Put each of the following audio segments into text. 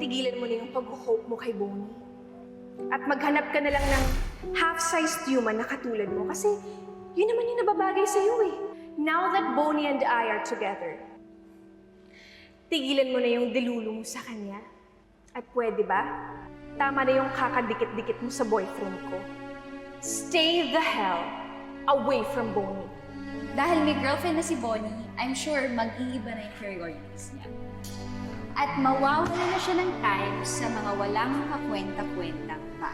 tigilan mo na yung pag-hope mo kay Bonnie. At maghanap ka na lang ng half-sized human na katulad mo kasi yun naman yung nababagay sa'yo eh. Now that Bonnie and I are together, tigilan mo na yung dilulo mo sa kanya. At pwede ba? Tama na yung kakadikit-dikit mo sa boyfriend ko. Stay the hell away from Bonnie. Dahil may girlfriend na si Bonnie, I'm sure mag-iiba na yung priorities niya. At mawawala na siya ng time sa mga walang kakwenta-kwentang pa.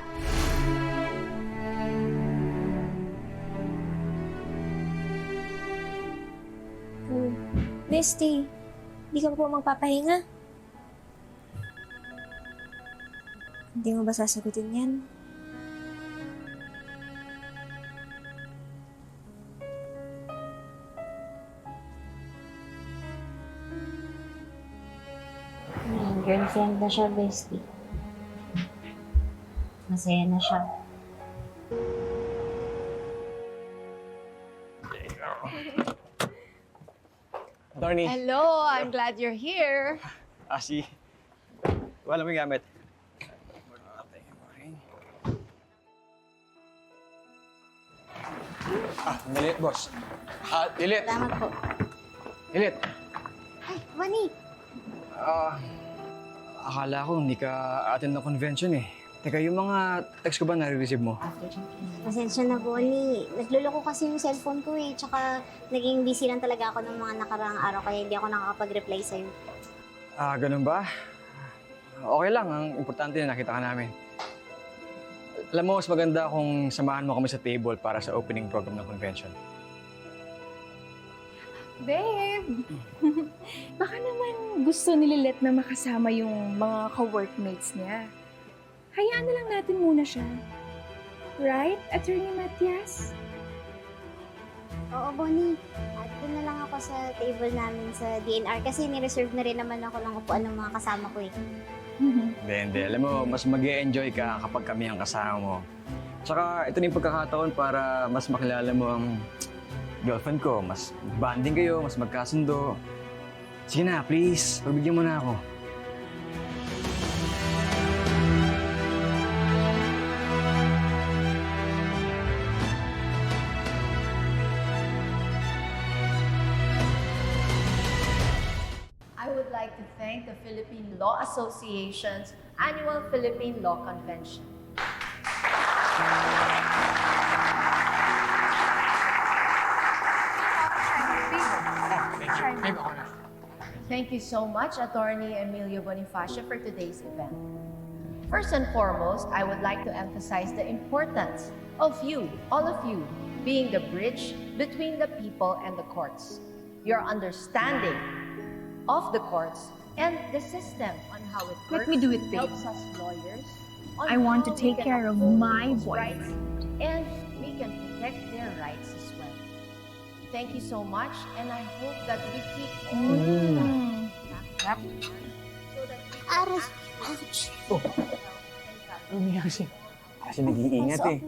Bestie, di ka pa po magpapahinga? Hindi mo ba sasagutin yan? Girlfriend na siya, bestie. Masaya na siya. Attorney. Hello, I'm glad you're here. Si... Wala mo yung gamit. Lilit, boss. Lilit. Salamat po. Lilit. Ay, Bonnie! Akala ko hindi ka attend ng convention eh. Teka, yung mga text ko ba nare-receive mo? Pasensya na, Bonnie. Nagluloko kasi yung cellphone ko eh. Tsaka naging busy lang talaga ako ng mga nakaraang araw kaya hindi ako nakakapag-reply sa'yo. Ganun ba? Okay lang. Ang importante na nakita ka namin. Alam mo, mas maganda kung samahan mo kami sa table para sa opening program ng convention. Babe! Baka naman gusto ni Lilet na makasama yung mga ka-workmates niya. Hayaan na lang natin muna siya. Right, Attorney Matias? Oo, Bonnie. Doon na lang ako sa table namin sa DNR kasi ni-reserve na rin naman ako ng upuan ng mga kasama ko eh. Hindi. Alam mo, mas mag-e-enjoy ka kapag kami ang kasama mo. Tsaka ito na yung pagkakataon para mas makilala mo ang girlfriend ko. Mas bonding kayo, mas magkasundo. Sige na, please. Pagbigyan mo na ako. I would like to thank the Philippine Law Association's annual Philippine Law Convention. Thank you so much, Attorney Emilio Bonifacio, for today's event. First and foremost, I would like to emphasize the importance of you, all of you, being the bridge between the people and the courts. Your understanding of the courts and the system on how it works. Let me do it, babe. Helps us lawyers. On I want to how we take can care of uphold my people's rights, boyfriend. and we can protect their rights as well. Thank you so much, and I hope that we keep all Yep. so that we can Aras! actually Ouch! help and Ano nangyari kasi? Kasi nag-iingat eh. Okay.